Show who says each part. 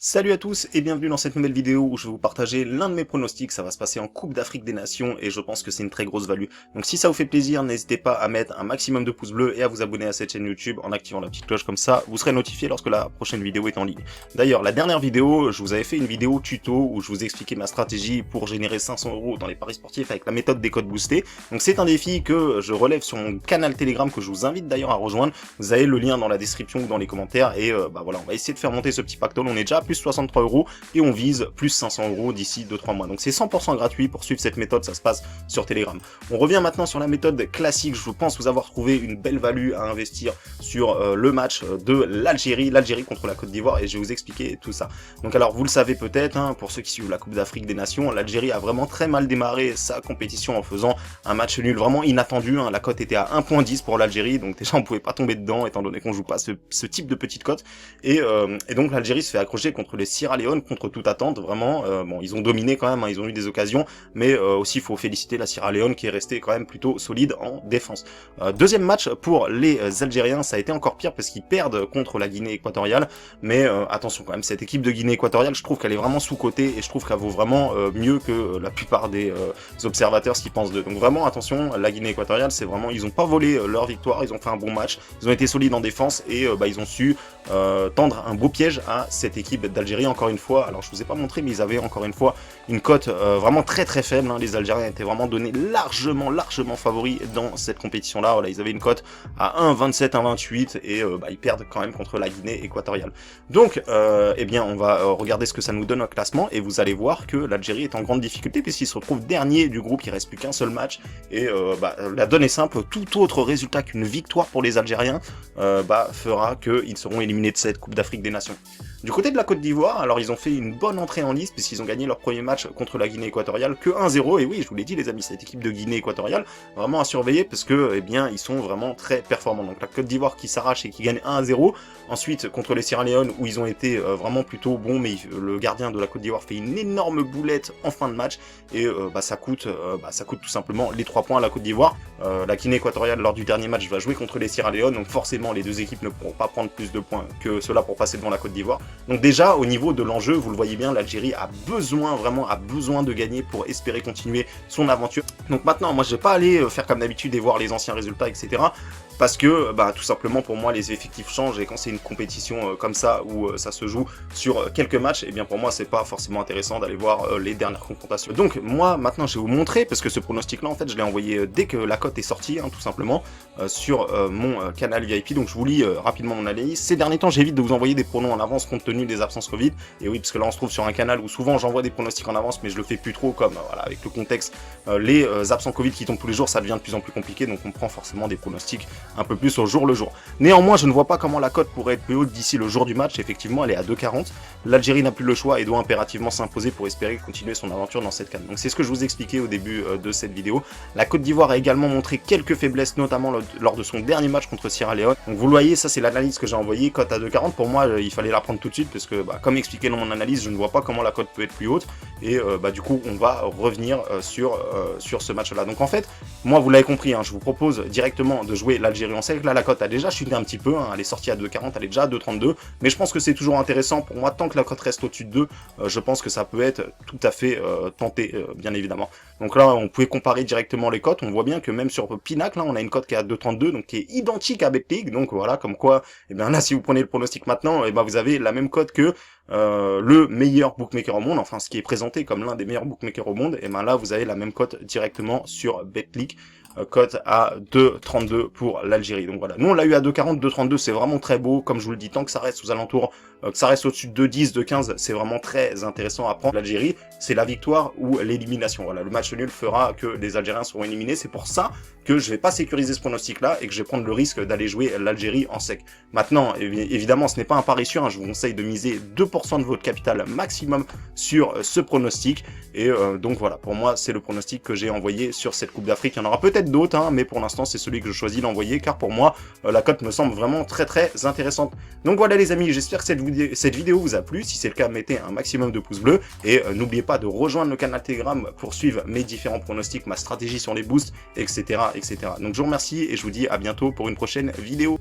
Speaker 1: Salut à tous et bienvenue dans cette nouvelle vidéo où je vais vous partager l'un de mes pronostics. Ça va se passer en Coupe d'Afrique des Nations et je pense que c'est une très grosse value. Donc si ça vous fait plaisir, n'hésitez pas à mettre un maximum de pouces bleus et à vous abonner à cette chaîne YouTube en activant la petite cloche, comme ça vous serez notifié lorsque la prochaine vidéo est en ligne. D'ailleurs, la dernière vidéo, je vous avais fait une vidéo tuto où je vous expliquais ma stratégie pour générer 500 € dans les paris sportifs avec la méthode des codes boostés. Donc c'est un défi que je relève sur mon canal Telegram que je vous invite d'ailleurs à rejoindre. Vous avez le lien dans la description ou dans les commentaires et voilà, on va essayer de faire monter ce petit pactole. On est déjà à plus 63 € et on vise plus 500 € d'ici 2-3 mois. Donc c'est 100% gratuit pour suivre cette méthode, ça se passe sur Telegram. On revient maintenant sur la méthode classique. Je pense vous avoir trouvé une belle value à investir sur le match de l'Algérie contre la Côte d'Ivoire, et je vais vous expliquer tout ça. Donc alors vous le savez peut-être, hein, pour ceux qui suivent la Coupe d'Afrique des Nations, l'Algérie a vraiment très mal démarré sa compétition en faisant un match nul vraiment inattendu, hein. La cote était à 1.10 pour l'Algérie, donc déjà on pouvait pas tomber dedans étant donné qu'on joue pas ce type de petite cote, et donc l'Algérie se fait accrocher contre les Sierra Leone contre toute attente, vraiment. Bon, ils ont dominé quand même, hein, ils ont eu des occasions, mais aussi il faut féliciter la Sierra Leone qui est restée quand même plutôt solide en défense. Deuxième match pour les Algériens, ça a été encore pire parce qu'ils perdent contre la Guinée équatoriale, mais attention quand même, cette équipe de Guinée équatoriale, je trouve qu'elle est vraiment sous-cotée et je trouve qu'elle vaut vraiment mieux que la plupart des observateurs qui pensent d'eux. Donc vraiment attention, la Guinée équatoriale, c'est vraiment, ils ont pas volé leur victoire, ils ont fait un bon match, ils ont été solides en défense et ils ont su tendre un beau piège à cette équipe d'Algérie encore une fois. Alors je vous ai pas montré, mais ils avaient encore une fois une cote vraiment très faible, hein. Les Algériens étaient vraiment donnés largement favoris dans cette compétition là. Voilà, ils avaient une cote à 1,27, 1,28 et ils perdent quand même contre la Guinée équatoriale. Donc eh bien on va regarder ce que ça nous donne au classement et vous allez voir que l'Algérie est en grande difficulté puisqu'il se retrouve dernier du groupe, il reste plus qu'un seul match et la donne est simple, tout autre résultat qu'une victoire pour les Algériens fera qu'ils seront éliminés de cette Coupe d'Afrique des Nations. Du côté de la Côte d'Ivoire, alors ils ont fait une bonne entrée en lice puisqu'ils ont gagné leur premier match contre la Guinée équatoriale que 1-0, et oui, je vous l'ai dit les amis, cette équipe de Guinée équatoriale, vraiment à surveiller parce que, eh bien, ils sont vraiment très performants. Donc la Côte d'Ivoire qui s'arrache et qui gagne 1-0, ensuite contre les Sierra Leone où ils ont été vraiment plutôt bons, mais le gardien de la Côte d'Ivoire fait une énorme boulette en fin de match, et ça coûte tout simplement les 3 points à la Côte d'Ivoire. La Guinée équatoriale lors du dernier match va jouer contre les Sierra Leone, donc forcément les deux équipes ne pourront pas prendre plus de points que cela pour passer devant la Côte d'Ivoire. Donc déjà au niveau de l'enjeu, vous le voyez bien, l'Algérie a besoin de gagner pour espérer continuer son aventure. Donc maintenant, moi je vais pas aller faire comme d'habitude et voir les anciens résultats, etc. Parce que, tout simplement, pour moi, les effectifs changent, et quand c'est une compétition comme ça, où ça se joue sur quelques matchs, et bien pour moi, c'est pas forcément intéressant d'aller voir les dernières confrontations. Donc, moi, maintenant, je vais vous montrer, parce que ce pronostic-là, en fait, je l'ai envoyé dès que la cote est sortie, hein, tout simplement, sur mon canal VIP. Donc, je vous lis rapidement mon analyse. Ces derniers temps, j'évite de vous envoyer des pronos en avance compte tenu des absences Covid. Et oui, parce que là, on se trouve sur un canal où souvent, j'envoie des pronostics en avance, mais je le fais plus trop, comme, voilà, avec le contexte, les absents Covid qui tombent tous les jours, ça devient de plus en plus compliqué, donc on prend forcément des pronostics un peu plus au jour le jour. Néanmoins, je ne vois pas comment la cote pourrait être plus haute d'ici le jour du match. Effectivement, elle est à 2,40. L'Algérie n'a plus le choix et doit impérativement s'imposer pour espérer continuer son aventure dans cette CAN. Donc c'est ce que je vous expliquais au début de cette vidéo. La Côte d'Ivoire a également montré quelques faiblesses, notamment lors de son dernier match contre Sierra Leone. Donc vous le voyez, ça c'est l'analyse que j'ai envoyée, cote à 2,40. Pour moi, il fallait la prendre tout de suite parce que, comme expliqué dans mon analyse, je ne vois pas comment la cote peut être plus haute. Et du coup, on va revenir sur ce match-là. Donc en fait, moi, vous l'avez compris, hein, je vous propose directement de jouer l'Algérie. On sait que là, la cote a déjà chuté un petit peu, hein, elle est sortie à 2,40, elle est déjà à 2,32, mais je pense que c'est toujours intéressant pour moi, tant que la cote reste au-dessus de 2, je pense que ça peut être tout à fait tenté, bien évidemment. Donc là, on pouvait comparer directement les cotes, on voit bien que même sur Pinacle, là, on a une cote qui est à 2,32, donc qui est identique à Betclic, donc voilà, comme quoi, et bien là, si vous prenez le pronostic maintenant, et ben vous avez la même cote que le meilleur bookmaker au monde, enfin ce qui est présenté comme l'un des meilleurs bookmakers au monde, et ben là vous avez la même cote directement sur Betclic, cote à 2,32 pour l'Algérie. Donc voilà, nous on l'a eu à 2,40, 2,32 c'est vraiment très beau, comme je vous le dis, tant que ça reste aux alentours, que ça reste au-dessus de 2,10, 2,15, c'est vraiment très intéressant à prendre. L'Algérie, c'est la victoire ou l'élimination. Voilà, le match nul fera que les Algériens seront éliminés, c'est pour ça que je vais pas sécuriser ce pronostic là et que je vais prendre le risque d'aller jouer l'Algérie en sec. Maintenant, évidemment, ce n'est pas un pari sûr, hein, je vous conseille de miser 2% de votre capital maximum sur ce pronostic, et donc voilà, pour moi c'est le pronostic que j'ai envoyé sur cette Coupe d'Afrique. Il y en aura peut-être d'autres, hein, mais pour l'instant c'est celui que je choisis d'envoyer, car pour moi la cote me semble vraiment très intéressante. Donc voilà les amis, j'espère que cette vidéo vous a plu. Si c'est le cas, mettez un maximum de pouces bleus, et n'oubliez pas de rejoindre le canal Telegram pour suivre mes différents pronostics, ma stratégie sur les boosts, etc. Donc je vous remercie et je vous dis à bientôt pour une prochaine vidéo.